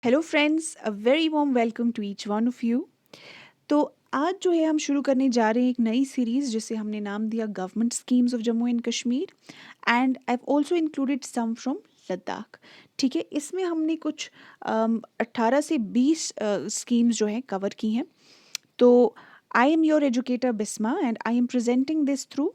Hello friends, a very warm welcome to each one of you. तो आज जो है हम शुरू करने जा रहे हैं एक नई सीरीज़ जिसे हमने नाम दिया government schemes of Jammu and Kashmir and I have also included some from Ladakh. ठीक है, इसमें हमने कुछ 18 से 20 स्कीम्स जो हैं कवर की हैं। तो I am your educator Bisma and I am presenting this through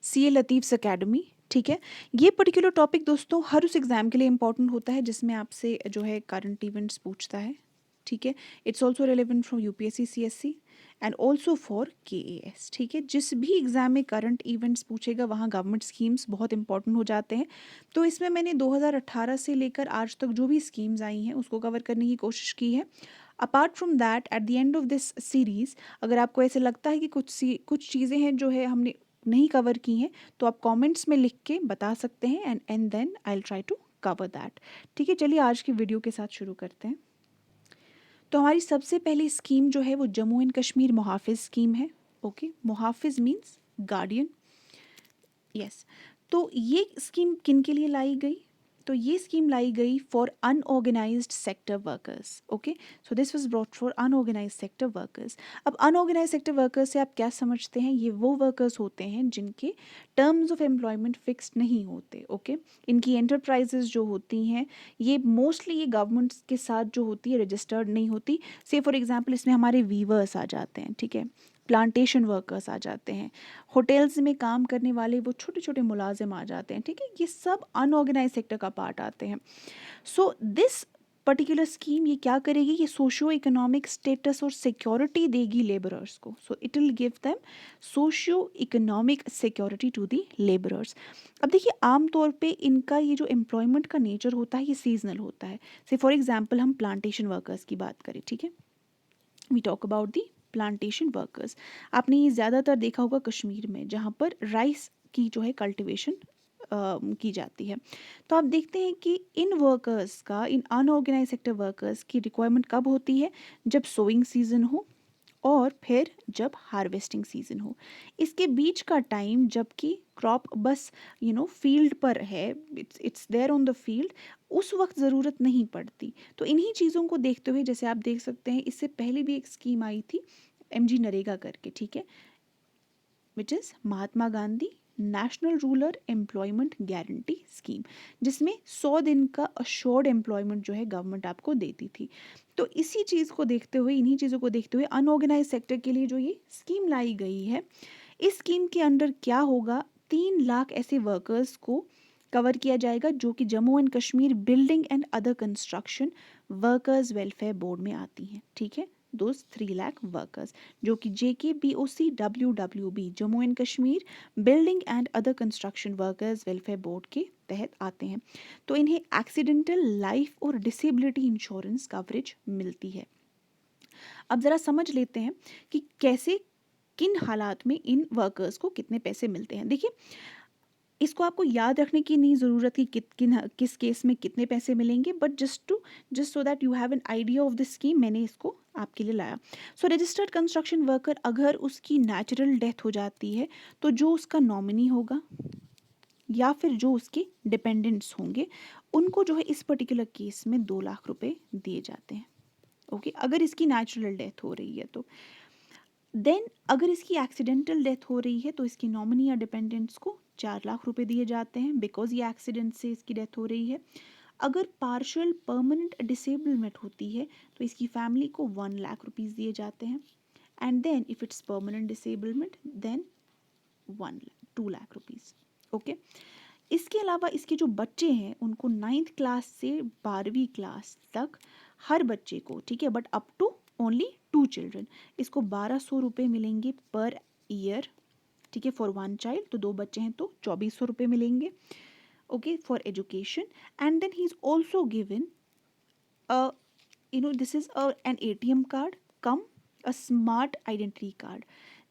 C A Latif's academy. ठीक है, ये पर्टिकुलर टॉपिक दोस्तों हर उस एग्ज़ाम के लिए इंपॉर्टेंट होता है जिसमें आपसे जो है करंट इवेंट्स पूछता है। ठीक है, it's also relevant from UPSC CSC and also for KAS. ठीक है, जिस भी एग्ज़ाम में करंट इवेंट्स पूछेगा वहाँ गवर्नमेंट स्कीम्स बहुत इंपॉर्टेंट हो जाते हैं। तो इसमें मैंने 2018 से लेकर आज तक जो भी स्कीम्स आई हैं उसको कवर करने की कोशिश की है। Apart from that at the end of this series अगर आपको ऐसे लगता है कि कुछ चीज़ें हैं जो है हमने नहीं कवर की हैं तो आप कमेंट्स में लिख के बता सकते हैं and then I will try to cover that. ठीक है, चलिए आज की वीडियो के साथ शुरू करते हैं। तो हमारी सबसे पहली स्कीम जो है वो जम्मू एंड कश्मीर मुहाफिज स्कीम है। Okay, Muhafiz means guardian. Yes, तो ये स्कीम किन के लिए लाई गई? तो ये स्कीम लाई गई for unorganised sector workers. Okay, so this was brought for unorganised sector workers. अब अनऑर्गेनाइज्ड सेक्टर वर्कर्स से आप क्या समझते हैं? ये वो वर्कर्स होते हैं जिनके टर्म्स ऑफ एम्प्लॉयमेंट फिक्स्ड नहीं होते। ओके, इनकी एंटरप्राइजेज जो होती हैं ये मोस्टली ये गवर्नमेंट के साथ जो होती है रजिस्टर्ड नहीं होती। से फॉर एग्जांपल इसमें हमारे वीवर्स आ जाते हैं। ठीक है, प्लांटेशन वर्कर्स आ जाते हैं, होटल्स में काम करने वाले वो छोटे छोटे मुलाजिम आ जाते हैं। ठीक है, ये सब अनऑर्गेनाइज सेक्टर का पार्ट आते हैं। सो दिस पर्टिकुलर स्कीम ये क्या करेगी? ये सोशियो इकोनॉमिक स्टेटस और सिक्योरिटी देगी लेबरर्स को। So it will give them socio economic security to the labourers. अब देखिए आमतौर पे इनका ये जो एम्प्लॉयमेंट का नेचर होता है ये सीजनल होता है। से फॉर एग्जांपल हम प्लांटेशन वर्कर्स की बात करें। ठीक है, we talk about the plantation workers. आपने ये ज़्यादातर देखा होगा कश्मीर में जहाँ पर राइस की जो है कल्टीवेशन की जाती है। तो आप देखते हैं कि इन वर्कर्स का, इन अनऑर्गेनाइज सेक्टर वर्कर्स की रिक्वायरमेंट कब होती है? जब सोइंग सीजन हो और फिर जब हार्वेस्टिंग सीजन हो। इसके बीच का टाइम जबकि क्रॉप बस फील्ड पर है, it's there on the field, उस वक्त ज़रूरत नहीं पड़ती। तो इन्हीं चीज़ों को देखते हुए जैसे आप देख सकते हैं इससे पहले भी एक स्कीम आई थी एमजी नरेगा करके। ठीक है, which is Mahatma Gandhi national rural employment guarantee scheme, जिसमें 100 दिन का अश्योर्ड एम्प्लॉयमेंट जो है गवर्नमेंट आपको देती थी। तो इसी चीज़ को देखते हुए, इन्हीं चीज़ों को देखते हुए अनऑर्गेनाइज सेक्टर के लिए जो ये स्कीम लाई गई है, इस स्कीम के अंडर क्या होगा? 3 लाख ऐसे वर्कर्स को कवर किया जाएगा जो कि Jammu and Kashmir building and other construction workers welfare board में आती हैं। ठीक है, दोज 3 लाख वर्कर्स जो कि JKBOC-WWB Jammu and Kashmir building and other construction workers welfare board के तहत आते हैं। तो इन्हें एक्सीडेंटल लाइफ और डिसेबिलिटी इंश्योरेंस कवरेज मिलती है। अब ज़रा समझ लेते हैं कि कैसे, किन हालात में इन वर्कर्स को कितने पैसे मिलते हैं। देखिए, इसको आपको याद रखने की नहीं ज़रूरत कि किस केस में कितने पैसे मिलेंगे, but just so that you have an idea of the scheme मैंने इसको आपके लिए लाया। सो रजिस्टर्ड कंस्ट्रक्शन वर्कर अगर उसकी नेचुरल डेथ हो जाती है तो जो उसका नॉमिनी होगा या फिर जो उसके डिपेंडेंट्स होंगे उनको जो है इस पर्टिकुलर केस में 2 लाख रुपए दिए जाते हैं। ओके, अगर इसकी नेचुरल डेथ हो रही है तो देन अगर इसकी एक्सीडेंटल डेथ हो रही है तो इसकी नॉमिनी या डिपेंडेंट्स को 4 लाख रुपए दिए जाते हैं बिकॉज ये एक्सीडेंट से इसकी डेथ हो रही है। अगर पार्शियल परमानेंट डिसेबलमेंट होती है तो इसकी फैमिली को 1 लाख रुपीज़ दिए जाते हैं and then if it's permanent disablement then 2 lakh rupees. Okay, इसके अलावा इसके जो बच्चे हैं उनको 9th क्लास से 12वीं क्लास तक हर बच्चे को, ठीक है, but up to only 2 children, इसको 1200 रुपये मिलेंगे पर ईयर। ठीक है, फॉर 1 चाइल्ड, तो 2 बच्चे हैं तो 2400 रुपये मिलेंगे। Okay, for education and then he is also given a this is an ATM card cum a smart identity card,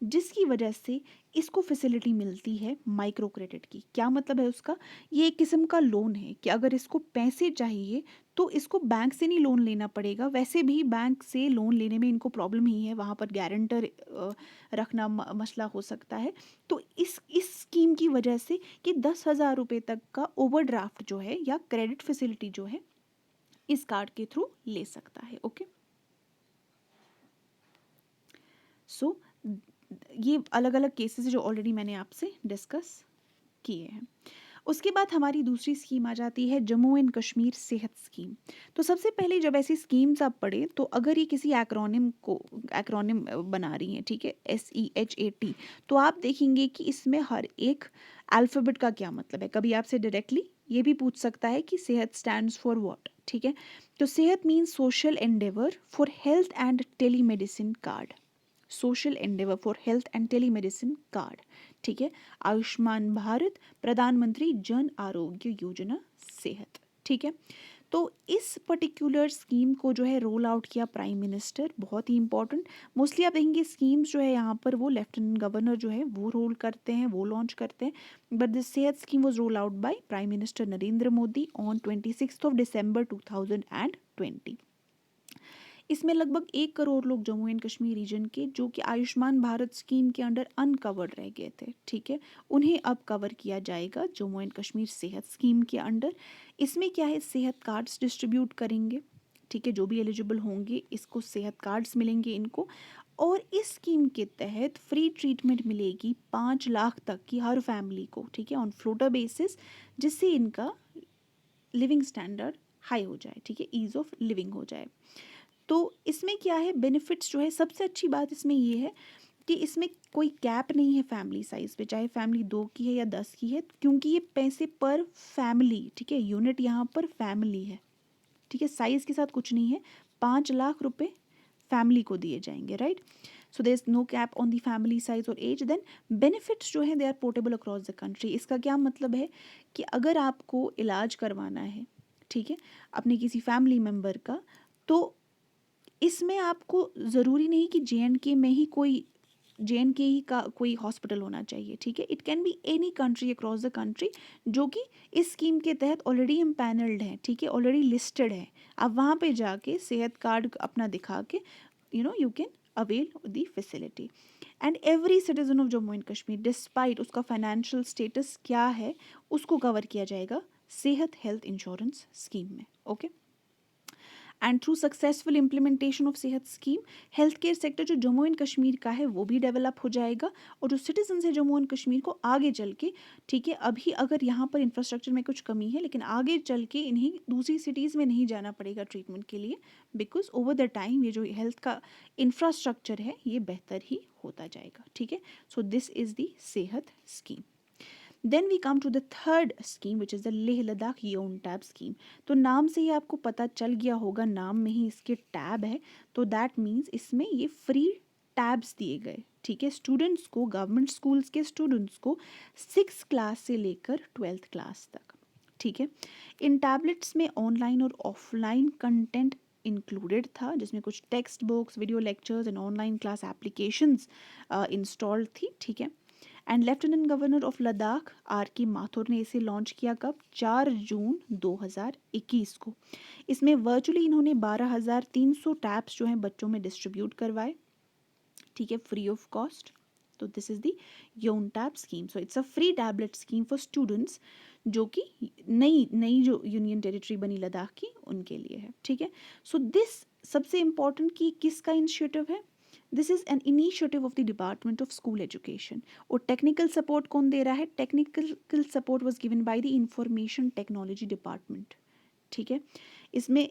जिसकी वजह से इसको फैसिलिटी मिलती है माइक्रो क्रेडिट की। क्या मतलब है उसका? ये एक किस्म का लोन है कि अगर इसको पैसे चाहिए तो इसको बैंक से नहीं लोन लेना पड़ेगा। वैसे भी बैंक से लोन लेने में इनको प्रॉब्लम ही है, वहाँ पर गारंटर रखना मसला हो सकता है। तो इस स्कीम की वजह से कि 10,000 रुपये तक का ओवरड्राफ्ट जो है या क्रेडिट फैसिलिटी जो है इस कार्ड के थ्रू ले सकता है। ओके, सो ये अलग अलग केसेस जो ऑलरेडी मैंने आपसे डिस्कस किए हैं। उसके बाद हमारी दूसरी स्कीम आ जाती है जम्मू एंड कश्मीर सेहत स्कीम। तो सबसे पहले जब ऐसी स्कीम्स आप पढ़े तो अगर ये किसी एक्रोनिम बना रही हैं, ठीक है, SEHAT, तो आप देखेंगे कि इसमें हर एक अल्फ़ाबेट का क्या मतलब है। कभी आपसे डायरेक्टली ये भी पूछ सकता है कि सेहत स्टैंड्स फॉर व्हाट, ठीक है। तो सेहत means social Endeavour for health and telemedicine card, social Endeavour for health and telemedicine card, ठीक है। आयुष्मान भारत प्रधानमंत्री जन आरोग्य योजना सेहत, ठीक है। तो इस पर्टिकुलर स्कीम को जो है रोल आउट किया प्राइम मिनिस्टर, बहुत ही इंपॉर्टेंट। मोस्टली आप देखेंगे स्कीम्स जो है यहाँ पर वो लेफ्टिनेंट गवर्नर जो है वो रोल करते हैं, वो लॉन्च करते हैं, बट दिस सेहत scheme was roll out by prime minister Narendra Modi on 26 दिसंबर 2020। इसमें लगभग 1 करोड़ लोग जम्मू एंड कश्मीर रीजन के जो कि आयुष्मान भारत स्कीम के अंडर अनकवर्ड रह गए थे, ठीक है, उन्हें अब कवर किया जाएगा जम्मू एंड कश्मीर सेहत स्कीम के अंडर। इसमें क्या है, सेहत कार्ड्स डिस्ट्रीब्यूट करेंगे, ठीक है, जो भी एलिजिबल होंगे इसको सेहत कार्ड्स मिलेंगे इनको। और इस स्कीम के तहत फ्री ट्रीटमेंट मिलेगी 5 लाख तक की हर फैमिली को, ठीक है, ऑन फ्लोटर बेसिस, जिससे इनका लिविंग स्टैंडर्ड हाई हो जाए, ठीक है, ईज ऑफ लिविंग हो जाए। तो इसमें क्या है, बेनिफिट्स जो है, सबसे अच्छी बात इसमें ये है कि इसमें कोई कैप नहीं है फैमिली साइज पे, चाहे फैमिली 2 की है या 10 की है, क्योंकि ये पैसे पर फैमिली, ठीक है, यूनिट यहाँ पर फैमिली है, ठीक है, साइज के साथ कुछ नहीं है। 5 लाख रुपए फैमिली को दिए जाएंगे, right. So there is no cap on the family size और एज। देन बेनिफिट्स जो है they are portable across the country. इसका क्या मतलब है कि अगर आपको इलाज करवाना है, ठीक है, अपने किसी फैमिली मेम्बर का, तो इसमें आपको ज़रूरी नहीं कि JNK में ही कोई JNK ही का कोई हॉस्पिटल होना चाहिए, ठीक है, it can be any country across the country जो कि इस स्कीम के तहत ऑलरेडी इम्पैनल्ड है, ठीक है, ऑलरेडी लिस्टेड है। आप वहाँ पे जाके सेहत कार्ड अपना दिखा के you can avail the facility. And every citizen of Jammu and Kashmir despite उसका फाइनेंशियल स्टेटस क्या है उसको कवर किया जाएगा सेहत हेल्थ इंश्योरेंस स्कीम में। Okay, and through successful implementation of सेहत स्कीम, हेल्थ केयर सेक्टर जो जम्मू एंड कश्मीर का है वो भी डेवलप हो जाएगा, और जो सिटीजन है जम्मू एंड कश्मीर को आगे चल के, ठीक है, अभी अगर यहाँ पर इंफ्रास्ट्रक्चर में कुछ कमी है, लेकिन आगे चल के इन्हें दूसरी सिटीज़ में नहीं जाना पड़ेगा ट्रीटमेंट के लिए, बिकॉज ओवर द टाइम ये जो हेल्थ का इंफ्रास्ट्रक्चर है ये बेहतर ही होता जाएगा, ठीक है। So this is the Sehat scheme. Then we come to the third scheme which is the Leh Ladakh Youn tab scheme. तो नाम से ही आपको पता चल गया होगा, नाम में ही इसके टैब है, तो दैट मीन्स इसमें ये फ्री टैब्स दिए गए, ठीक है, स्टूडेंट्स को, गवर्नमेंट स्कूल्स के स्टूडेंट्स को 6 क्लास से लेकर 12th क्लास तक, ठीक है। इन टैबलेट्स में ऑनलाइन और ऑफलाइन कंटेंट इंक्लूडेड था, जिसमें कुछ text books, video lectures and online class applications installed थी, ठीक है। And lieutenant governor of Ladakh RK Mathur ने इसे लॉन्च किया कब, 4 जून 2021 को। इसमें वर्चुअली इन्होंने 12,300 टैब्स जो हैं बच्चों में डिस्ट्रीब्यूट करवाए, ठीक है, फ्री ऑफ कॉस्ट। तो this is the Youn tab scheme. So it's a free tablet scheme for students जो कि नई नई जो यूनियन टेरिटरी बनी लद्दाख की उनके लिए है, ठीक है। सो दिस सबसे इम्पॉर्टेंट कि किसका इनिशिएटिव है, this is an initiative of the department of school education. और टेक्निकल सपोर्ट कौन दे रहा है, technical support was given by the information technology department, ठीक है। इसमें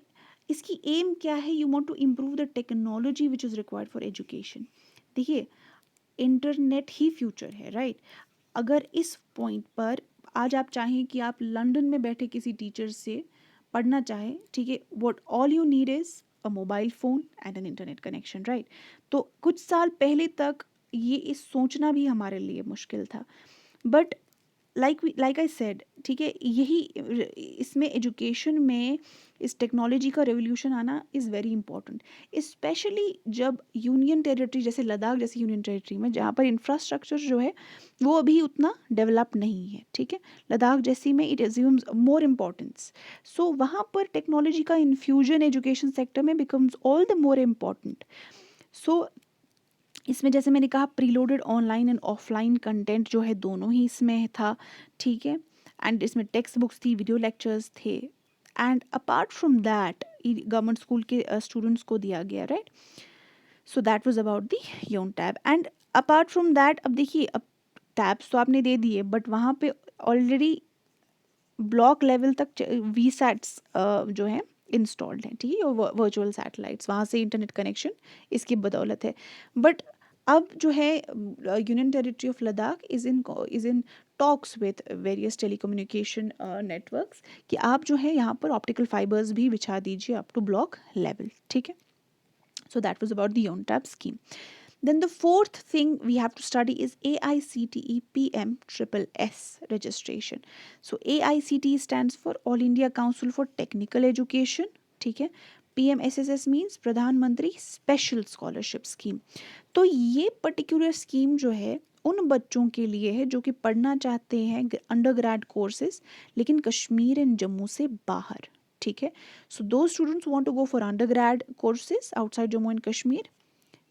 इसकी एम क्या है, you want to improve the technology which is required for education. देखिए, इंटरनेट ही फ्यूचर है, राइट। अगर इस पॉइंट पर आज आप चाहें कि आप लंदन में बैठे किसी टीचर से पढ़ना चाहें, ठीक है, what all you need is a mobile phone and an internet connection, right. तो कुछ साल पहले तक ये इस सोचना भी हमारे लिए मुश्किल था, बट लाइक आई सेड, ठीक है, यही इसमें एजुकेशन में इस टेक्नोलॉजी का रेवोल्यूशन आना इज़ वेरी इंपॉर्टेंट, स्पेशली जब यूनियन टेरिटरी जैसे लद्दाख जैसी यूनियन टेरिटरी में जहाँ पर इंफ्रास्ट्रक्चर जो है वो अभी उतना डेवलप नहीं है, ठीक है। लद्दाख जैसी में it assumes more importance, so वहाँ पर टेक्नोलॉजी का इन्फ्यूजन एजुकेशन सेक्टर में becomes all the more important. So इसमें जैसे मैंने कहा preloaded online and offline content जो है दोनों ही इसमें था, ठीक है। एंड इसमें टेक्स्ट बुक्स थी, वीडियो लेक्चर्स थे, and apart from that government school के स्टूडेंट्स को दिया गया, right. So that was about the Youn tab. And apart from that, अब देखिए, अब टैब्स तो आपने दे दिए, बट वहाँ पे ऑलरेडी ब्लॉक लेवल तक वी सैट्स जो हैं इंस्टॉल्ड हैं, ठीक है, और वर्चुअल सैटेलाइट्स, वहाँ से इंटरनेट कनेक्शन इसकी बदौलत है। बट अब जो है union territory of Ladakh is in talks with various telecommunication networks कि आप जो है यहाँ पर ऑप्टिकल फाइबर्स भी बिछा दीजिए अप टू ब्लॉक लेवल, ठीक है। So that was about the ONTAP scheme. Then the fourth thing we have to study is AICTE PMSSS registration. So AICTE stands for All India Council for Technical Education, ठीक है। PMSSS means प्रधानमंत्री special scholarship scheme. तो ये particular scheme जो है उन बच्चों के लिए है जो कि पढ़ना चाहते हैं अंडर ग्रेड कोर्सेज, लेकिन कश्मीर एंड जम्मू से बाहर, ठीक है। सो दो students want to go for under grade courses outside Jammu and Kashmir,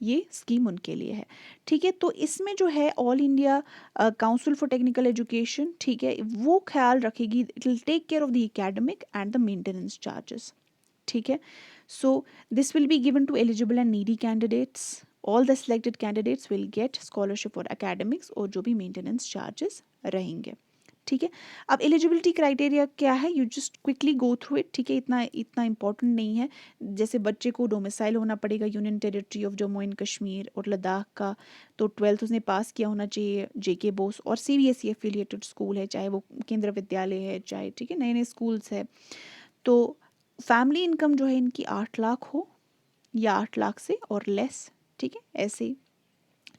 ये स्कीम उनके लिए है, ठीक है। तो इसमें जो है all India council for technical education, ठीक है, वो ख्याल रखेगी, it will take care of the academic and the maintenance charges, ठीक है। So this will be given to eligible and needy candidates. All the selected candidates will get scholarship for academics और जो भी मेंटेनेंस चार्जेस रहेंगे, ठीक है। अब eligibility criteria क्या है, you just quickly go through it, ठीक है, इतना इंपॉर्टेंट नहीं है। जैसे बच्चे को डोमिसाइल होना पड़ेगा union territory of Jammu and Kashmir और लद्दाख का, तो 12th उसने पास किया होना चाहिए जेके बोस और CBSE एफिलिएटेड स्कूल है, चाहे वो केंद्र विद्यालय है, चाहे, ठीक है, नए नए स्कूल्स है। तो फैमिली इनकम जो है इनकी 8 लाख हो या 8 लाख से और लेस, ठीक है, ऐसे ही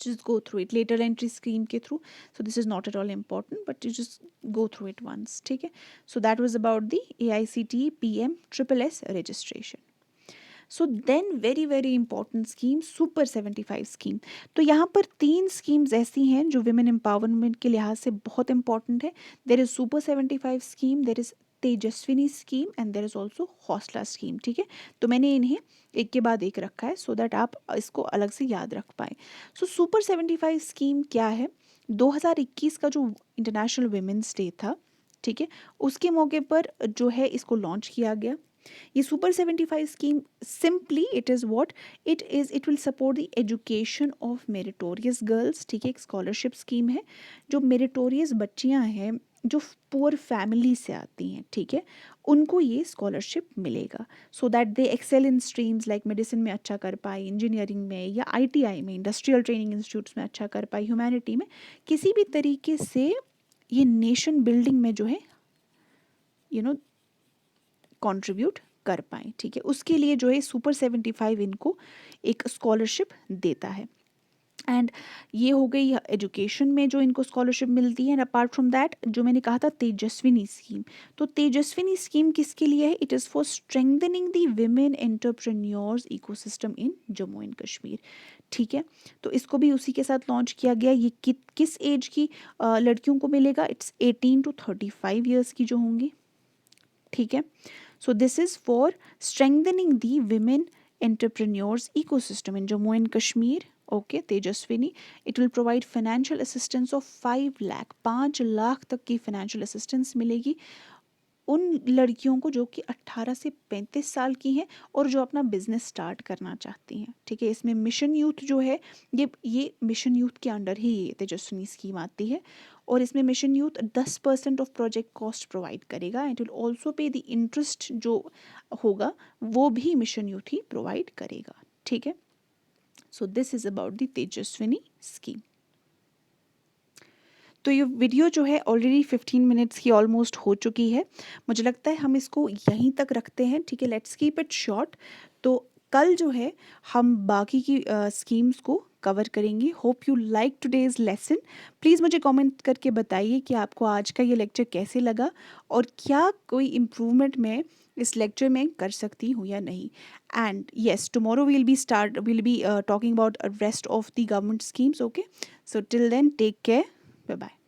just go through it later entry scheme के through, so this is not at all important but you just go through it once, ठीक है। So that was about the AICTE PMSSS registration. So then very very important scheme super 75 scheme. तो यहाँ पर 3 schemes ऐसी हैं जो women empowerment के लिहाज से बहुत इंपॉर्टेंट है। There is super 75 scheme, there is Tejaswini scheme and there is also हौसला स्कीम, ठीक है। तो मैंने इन्हें एक के बाद एक रखा है सो दैट आप इसको अलग से याद रख पाएँ। सो सुपर 75 स्कीम क्या है, 2021 का जो इंटरनेशनल वुमेन्स डे था, ठीक है, उसके मौके पर जो है इसको लॉन्च किया गया। ये super 75 scheme simply it is what it will support the education of meritorious girls, ठीक है। एक स्कॉलरशिप स्कीम है, जो मेरिटोरियस बच्चियां हैं जो पुअर फैमिली से आती हैं, ठीक है, उनको ये स्कॉलरशिप मिलेगा so that they excel in streams like medicine में अच्छा कर पाए, इंजीनियरिंग में या ITI में, इंडस्ट्रियल ट्रेनिंग इंस्टीट्यूट्स में अच्छा कर पाए, ह्यूमैनिटी में, किसी भी तरीके से ये नेशन बिल्डिंग में जो है कंट्रीब्यूट कर पाएँ, ठीक है। उसके लिए जो है सुपर 75 इनको एक स्कॉलरशिप देता है। एंड ये हो गई एजुकेशन में जो इनको स्कॉलरशिप मिलती है। एंड अपार्ट फ्रॉम दैट जो मैंने कहा था तेजस्विनी स्कीम, तो तेजस्विनी स्कीम किसके लिए है, it is for strengthening the women entrepreneurs ecosystem in Jammu and Kashmir, ठीक है। तो इसको भी उसी के साथ लॉन्च किया गया। ये किस एज की लड़कियों को मिलेगा, इट्स 18 to 35 ईयर्स की जो होंगी, ठीक है। So this is for strengthening the women entrepreneurs ecosystem in Jammu and Kashmir. Okay, Tejaswini. It will provide financial assistance of 5 lakh, 5 lakh तक की financial assistance मिलेगी उन लड़कियों को जो कि 18 से 35 साल की हैं और जो अपना बिजनेस स्टार्ट करना चाहती हैं, ठीक है। इसमें मिशन यूथ जो है ये मिशन यूथ के अंडर ही ये तेजस्विनी स्कीम आती है और इसमें mission youth 10% of project cost provide करेगा। It will also pay the interest जो होगा वो भी मिशन यूथ ही प्रोवाइड करेगा, ठीक है। So this is about the Tejaswini scheme. तो ये वीडियो जो है ऑलरेडी 15 मिनट्स की ऑलमोस्ट हो चुकी है। मुझे लगता है हम इसको यहीं तक रखते हैं, ठीक है। Let's keep it short. तो कल जो है हम बाकी की स्कीम्स को कवर करेंगे। Hope you like today's lesson. Please मुझे कमेंट करके बताइए कि आपको आज का ये लेक्चर कैसे लगा और क्या कोई इम्प्रूवमेंट मैं इस लेक्चर में कर सकती हूँ या नहीं। And yes, tomorrow will be talking about rest of the government schemes. Okay, so till then take care, bye bye.